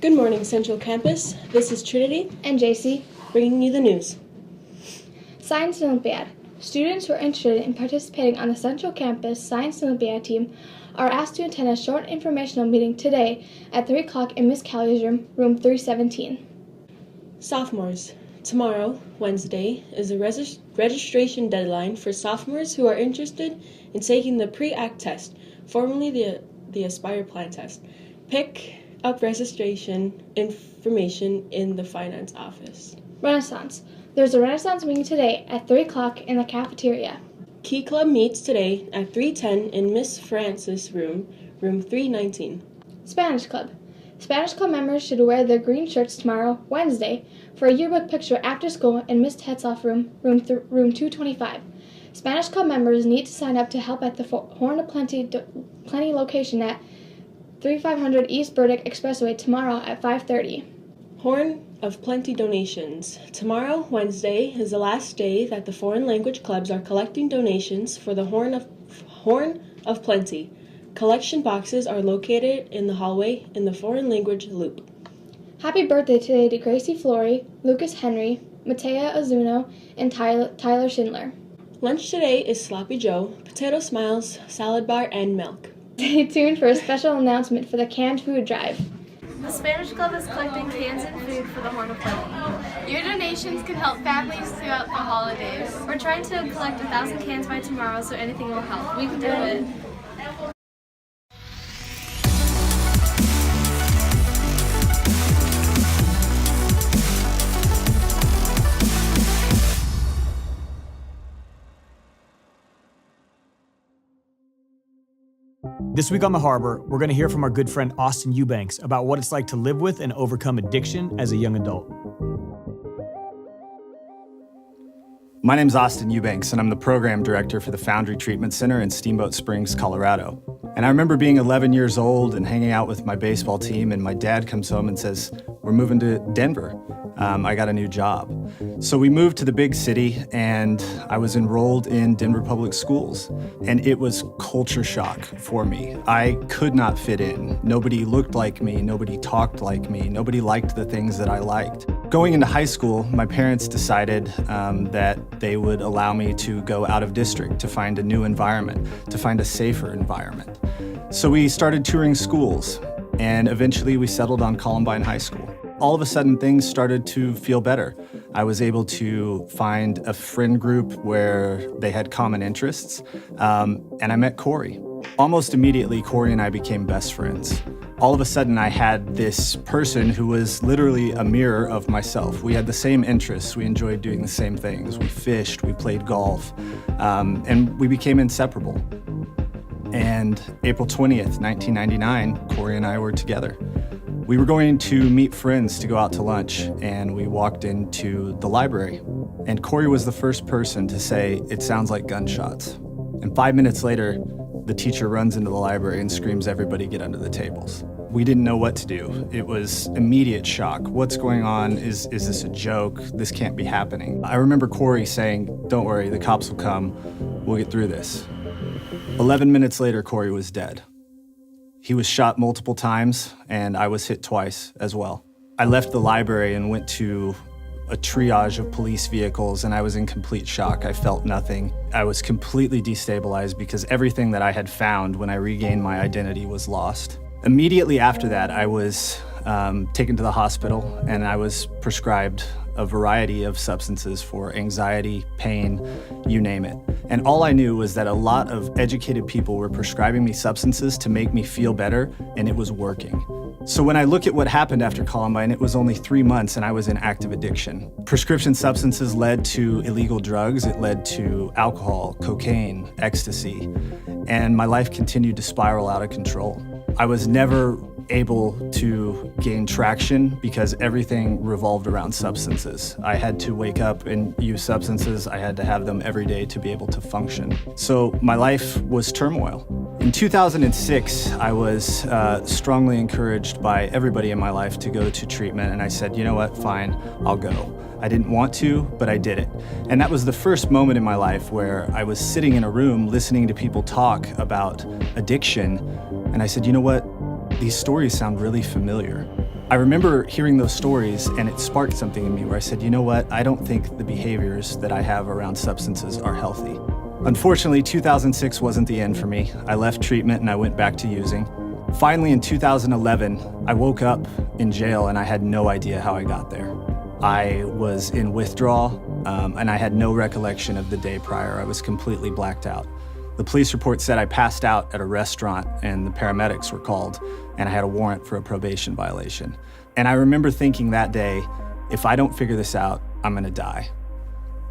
Good morning, Central Campus. This is Trinity and JC, bringing you the news. Science Olympiad. Students who are interested in participating on the Central Campus Science Olympiad team are asked to attend a short informational meeting today at 3 o'clock in Miss Callie's room, room 317. Sophomores. Tomorrow, Wednesday, is the registration deadline for sophomores who are interested in taking the Pre-ACT test, formerly the Aspire Plan test. Pick up registration information in the finance office. Renaissance. There's a Renaissance meeting today at 3 o'clock in the cafeteria. Key Club meets today at 3:10 in Miss Francis' room, room 319. Spanish Club. Spanish Club members should wear their green shirts tomorrow, Wednesday, for a yearbook picture after school in Miss Tetzoff' room, room 225. Spanish Club members need to sign up to help at the Horn of Plenty location at 3500 East Burdick Expressway tomorrow at 5:30. Horn of Plenty donations. Tomorrow, Wednesday, is the last day that the foreign language clubs are collecting donations for the Horn of Plenty. Collection boxes are located in the hallway in the foreign language loop. Happy birthday today to Gracie Flory, Lucas Henry, Matea Azuno, and Tyler Schindler. Lunch today is Sloppy Joe, potato smiles, salad bar, and milk. Stay tuned for a special announcement for the canned food drive. The Spanish Club is collecting cans and food for the Horn of Plenty. Your donations can help families throughout the holidays. We're trying to collect 1,000 cans by tomorrow, so anything will help. We can do it. This week on The Harbor, we're going to hear from our good friend Austin Eubanks about what it's like to live with and overcome addiction as a young adult. My name's Austin Eubanks, and I'm the program director for the Foundry Treatment Center in Steamboat Springs, Colorado. And I remember being 11 years old and hanging out with my baseball team, and my dad comes home and says, "We're moving to Denver. I got a new job." So we moved to the big city, and I was enrolled in Denver Public Schools. And it was culture shock for me. I could not fit in. Nobody looked like me. Nobody talked like me. Nobody liked the things that I liked. Going into high school, my parents decided that they would allow me to go out of district to find a new environment, to find a safer environment. So we started touring schools, and eventually we settled on Columbine High School. All of a sudden, things started to feel better. I was able to find a friend group where they had common interests, and I met Corey. Almost immediately, Corey and I became best friends. All of a sudden, I had this person who was literally a mirror of myself. We had the same interests. We enjoyed doing the same things. We fished, we played golf, and we became inseparable. And April 20th, 1999, Corey and I were together. We were going to meet friends to go out to lunch, and we walked into the library. And Corey was the first person to say, "It sounds like gunshots." And 5 minutes later, the teacher runs into the library and screams, "Everybody get under the tables." We didn't know what to do. It was immediate shock. What's going on? Is this a joke? This can't be happening. I remember Corey saying, "Don't worry, the cops will come. We'll get through this." 11 minutes later, Corey was dead. He was shot multiple times, and I was hit twice as well. I left the library and went to a triage of police vehicles, and I was in complete shock. I felt nothing. I was completely destabilized because everything that I had found when I regained my identity was lost. Immediately after that, I was taken to the hospital, and I was prescribed a variety of substances for anxiety, pain, you name it. And all I knew was that a lot of educated people were prescribing me substances to make me feel better, and it was working. So when I look at what happened after Columbine, it was only 3 months and I was in active addiction. Prescription substances led to illegal drugs. It led to alcohol, cocaine, ecstasy, and my life continued to spiral out of control. I was never able to gain traction because everything revolved around substances. I had to wake up and use substances. I had to have them every day to be able to function. So my life was turmoil. In 2006, I was strongly encouraged by everybody in my life to go to treatment, and I said, "You know what, fine, I'll go." I didn't want to, but I did it. And that was the first moment in my life where I was sitting in a room listening to people talk about addiction, and I said, "You know what? These stories sound really familiar." I remember hearing those stories and it sparked something in me where I said, you know what, I don't think the behaviors that I have around substances are healthy. Unfortunately, 2006 wasn't the end for me. I left treatment and I went back to using. Finally, in 2011, I woke up in jail and I had no idea how I got there. I was in withdrawal and I had no recollection of the day prior. I was completely blacked out. The police report said I passed out at a restaurant and the paramedics were called and I had a warrant for a probation violation. And I remember thinking that day, if I don't figure this out, I'm gonna die.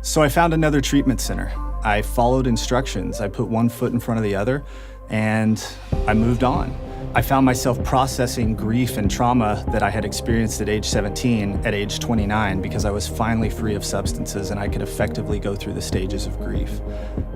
So I found another treatment center. I followed instructions. I put one foot in front of the other and I moved on. I found myself processing grief and trauma that I had experienced at age 17 at age 29 because I was finally free of substances and I could effectively go through the stages of grief.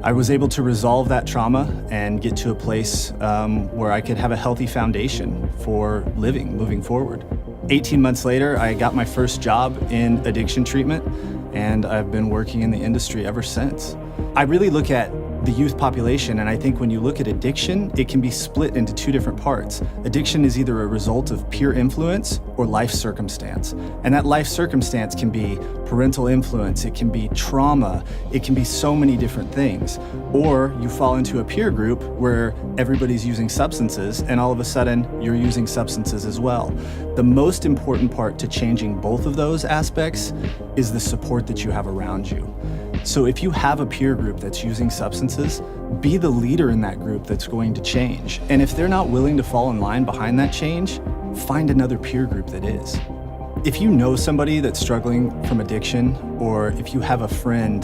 I was able to resolve that trauma and get to a place where I could have a healthy foundation for living, moving forward. 18 months later, I got my first job in addiction treatment and I've been working in the industry ever since. I really look at the youth population, and I think when you look at addiction, it can be split into two different parts. Addiction is either a result of peer influence or life circumstance. And that life circumstance can be parental influence, it can be trauma, it can be so many different things. Or you fall into a peer group where everybody's using substances and all of a sudden you're using substances as well. The most important part to changing both of those aspects is the support that you have around you. So if you have a peer group that's using substances, be the leader in that group that's going to change. And if they're not willing to fall in line behind that change, find another peer group that is. If you know somebody that's struggling from addiction, or if you have a friend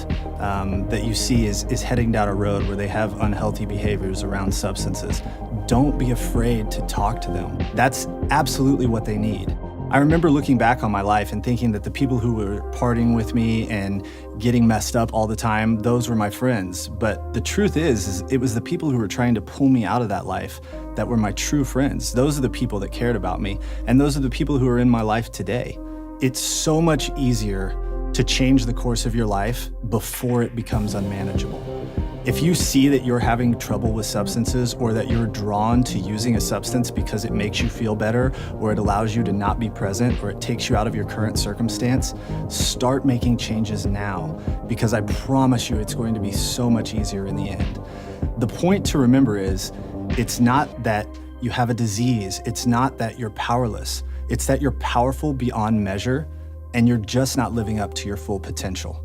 that you see is heading down a road where they have unhealthy behaviors around substances, don't be afraid to talk to them. That's absolutely what they need. I remember looking back on my life and thinking that the people who were partying with me and getting messed up all the time, those were my friends. But the truth is it was the people who were trying to pull me out of that life that were my true friends. Those are the people that cared about me, and those are the people who are in my life today. It's so much easier to change the course of your life before it becomes unmanageable. If you see that you're having trouble with substances, or that you're drawn to using a substance because it makes you feel better, or it allows you to not be present, or it takes you out of your current circumstance, start making changes now, because I promise you it's going to be so much easier in the end. The point to remember is, it's not that you have a disease, it's not that you're powerless, it's that you're powerful beyond measure, and you're just not living up to your full potential.